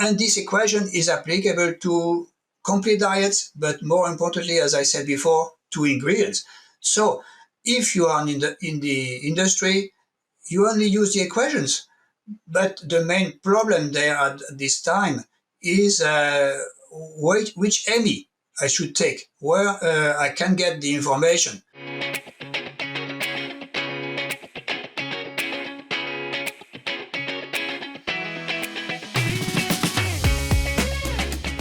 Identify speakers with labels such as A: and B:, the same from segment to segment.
A: And this equation is applicable to complete diets, but more importantly, as I said before, to ingredients. So if you are in the industry, you only use the equations. But the main problem there at this time is which EMI I should take, where I can get the information.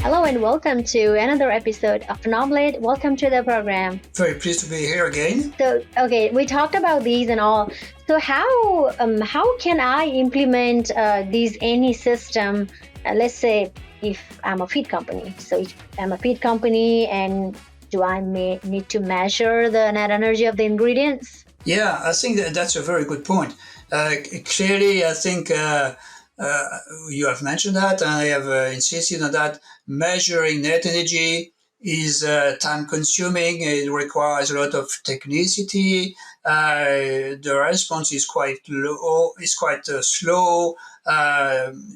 B: Hello and welcome to another episode of Noblet. Welcome to the program.
A: Very pleased to be here again.
B: So, we talked about these and all. So how can I implement these any system? Let's say if I'm a feed company. So if I'm a feed company, and do I need to measure the net energy of the ingredients?
A: Yeah, I think that's a very good point. Clearly, I think you have mentioned that, and I have insisted on that. Measuring net energy is time-consuming. It requires a lot of technicity. The response is quite low. It's quite slow.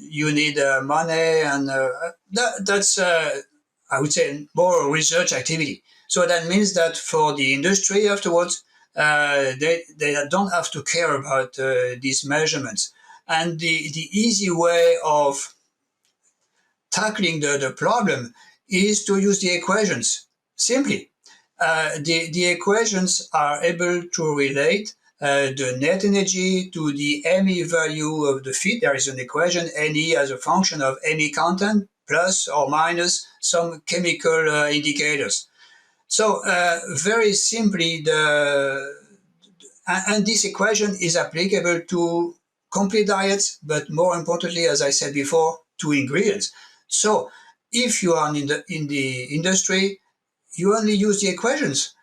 A: You need money, and that's I would say more research activity. So that means that for the industry afterwards, they don't have to care about these measurements. And the easy way of tackling the problem is to use the equations. Simply, the equations are able to relate the net energy to the ME value of the feed. There is an equation, NE as a function of ME content plus or minus some chemical indicators. So very simply, and this equation is applicable to complete diets, but more importantly, as I said before, to ingredients. So if you are in the industry, you only use the equations.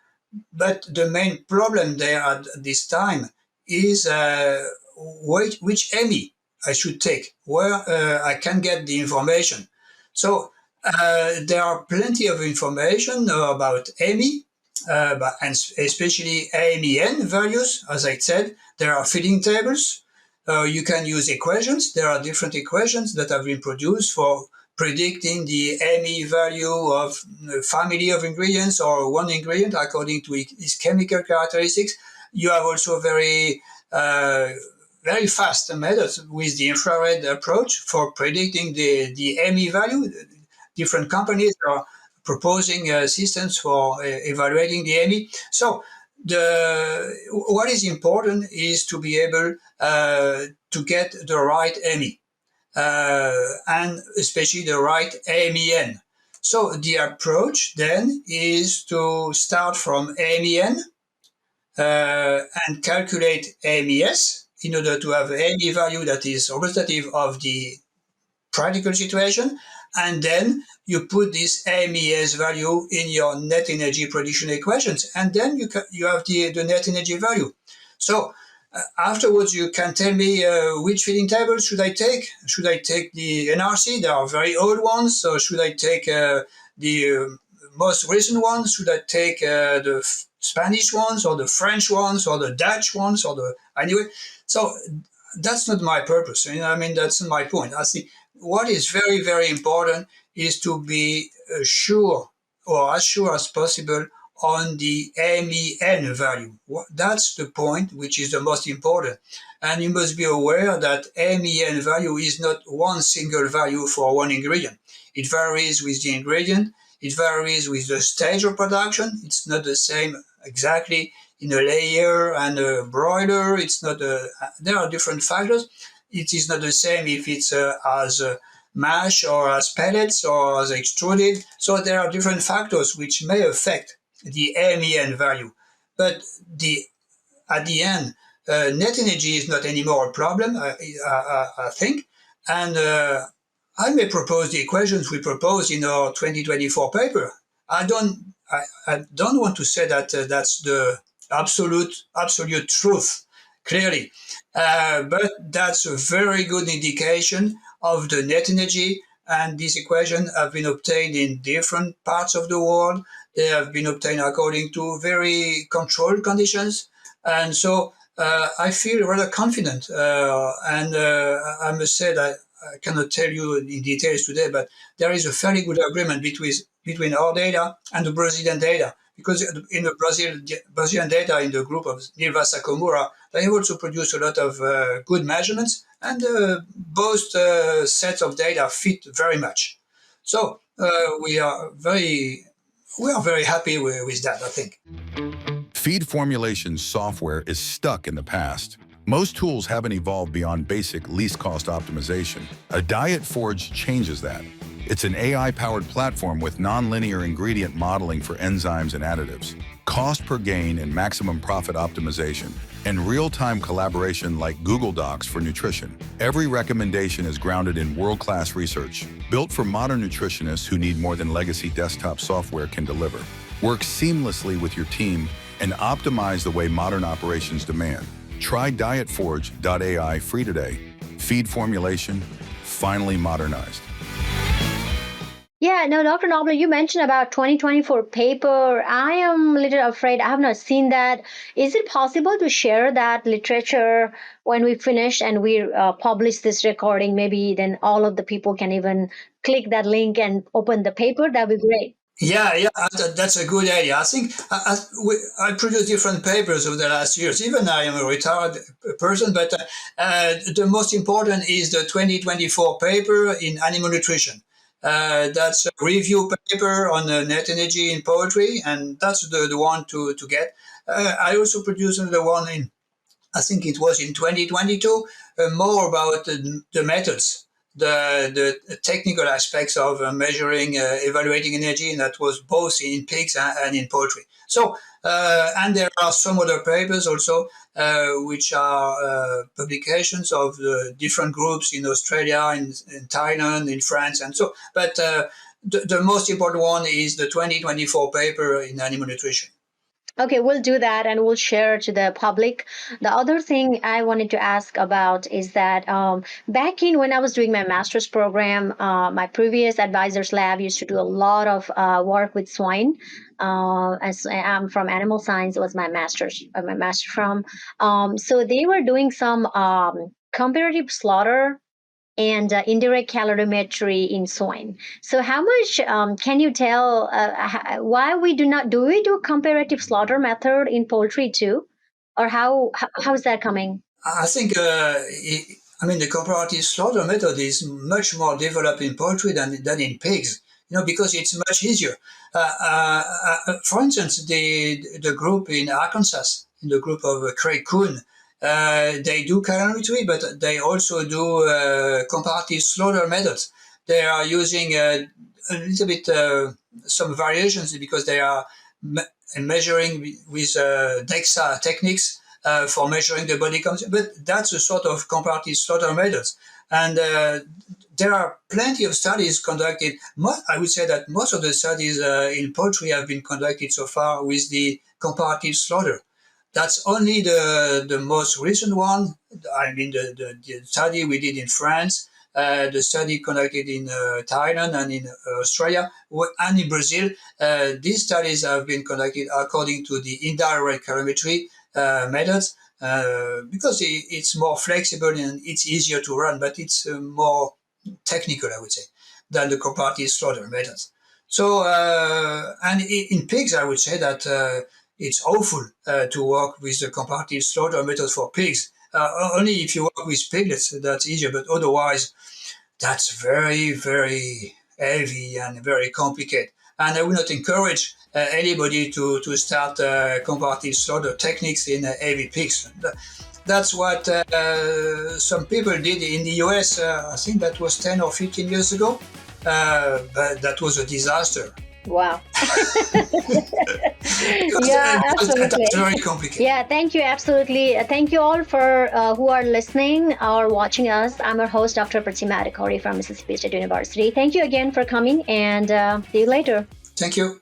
A: But the main problem there at this time is which EMI I should take, where I can get the information. So there are plenty of information about EMI, and especially AMEN values. As I said, there are feeding tables. You can use equations. There are different equations that have been produced for predicting the ME value of a family of ingredients or one ingredient according to its chemical characteristics. You have also very fast methods with the infrared approach for predicting the ME value. Different companies are proposing systems for evaluating the ME. So what is important is to be able to get the right ME. And especially the right AMEN. So the approach then is to start from AMEN and calculate AMES in order to have any value that is representative of the practical situation. And then you put this AMES value in your net energy prediction equations. And then you have the net energy value. So afterwards, you can tell me which feeding table should I take? Should I take the NRC? There are very old ones. So should I take the most recent ones? Should I take the Spanish ones or the French ones or the Dutch ones anyway? So that's not my purpose. I mean, that's not my point. I think what is very, very important is to be sure, or as sure as possible, on the MEN value. That's the point which is the most important. And you must be aware that MEN value is not one single value for one ingredient. It varies with the ingredient. It varies with the stage of production. It's not the same exactly in a layer and a broiler. There are different factors. It is not the same if it's as mash or as pellets or as extruded. So there are different factors which may affect the MEN value. But at the end, net energy is not anymore a problem, I think. And I may propose the equations we proposed in our 2024 paper. I don't want to say that that's the absolute truth, clearly. But that's a very good indication of the net energy. And these equations have been obtained in different parts of the world. They have been obtained according to very controlled conditions. And so I feel rather confident. And I must say that I cannot tell you in details today, but there is a fairly good agreement between our data and the Brazilian data. Because in the Brazilian data in the group of Nilva Sakamura, they also produce a lot of good measurements, and both sets of data fit very much. So we are very happy with that, I think.
C: Feed formulation software is stuck in the past. Most tools haven't evolved beyond basic least cost optimization. A Diet Forge changes that. It's an AI-powered platform with nonlinear ingredient modeling for enzymes and additives, cost per gain and maximum profit optimization, and real-time collaboration like Google Docs for nutrition. Every recommendation is grounded in world-class research, built for modern nutritionists who need more than legacy desktop software can deliver. Work seamlessly with your team and optimize the way modern operations demand. Try dietforge.ai free today. Feed formulation, finally modernized.
B: Yeah, no, Dr. Noblet, you mentioned about 2024 paper. I am a little afraid. I have not seen that. Is it possible to share that literature when we finish and we publish this recording? Maybe then all of the people can even click that link and open the paper. That'd be great.
A: Yeah, that's a good idea. I think I produced different papers over the last years. Even I am a retired person, but the most important is the 2024 paper in animal nutrition. That's a review paper on net energy in poultry, and that's the one to get. I also produced another one I think it was in 2022, more about the methods, the technical aspects of measuring, evaluating energy, and that was both in pigs and in poultry. So, and there are some other papers also, which are publications of the different groups in Australia, in Thailand, in France, and so. But the most important one is the 2024 paper in animal nutrition.
B: Okay, we'll do that and we'll share to the public. The other thing I wanted to ask about is that back in when I was doing my master's program, my previous advisor's lab used to do a lot of work with swine. As I'm from animal science, was my master from. So they were doing some comparative slaughter and indirect calorimetry in swine. So how much can you tell why we do comparative slaughter method in poultry too? Or how is that coming?
A: I think, the comparative slaughter method is much more developed in poultry than in pigs, because it's much easier. For instance, the group in Arkansas, in the group of Craig Kuhn, they do calorimetry, but they also do comparative slaughter methods. They are using a little bit some variations because they are measuring with DEXA techniques for measuring the body composition. But that's a sort of comparative slaughter methods. And there are plenty of studies conducted. I would say that most of the studies in poultry have been conducted so far with the comparative slaughter. That's only the most recent one. The study we did in France, the study conducted in Thailand and in Australia and in Brazil. These studies have been conducted according to the indirect calorimetry methods because it's more flexible and it's easier to run, but it's more technical, I would say, than the comparative slaughter methods. So, and in pigs, I would say that it's awful to work with the comparative slaughter method for pigs. Only if you work with piglets, that's easier, but otherwise, that's very, very heavy and very complicated. And I would not encourage anybody to start comparative slaughter techniques in heavy pigs. That's what some people did in the US. I think that was 10 or 15 years ago. But that was a disaster.
B: Wow. Yeah, absolutely.
A: That's very complicated.
B: Yeah, thank you. Absolutely. Thank you all for who are listening or watching us. I'm your host, Dr. Pratima Adhikari from Mississippi State University. Thank you again for coming and see you later.
A: Thank you.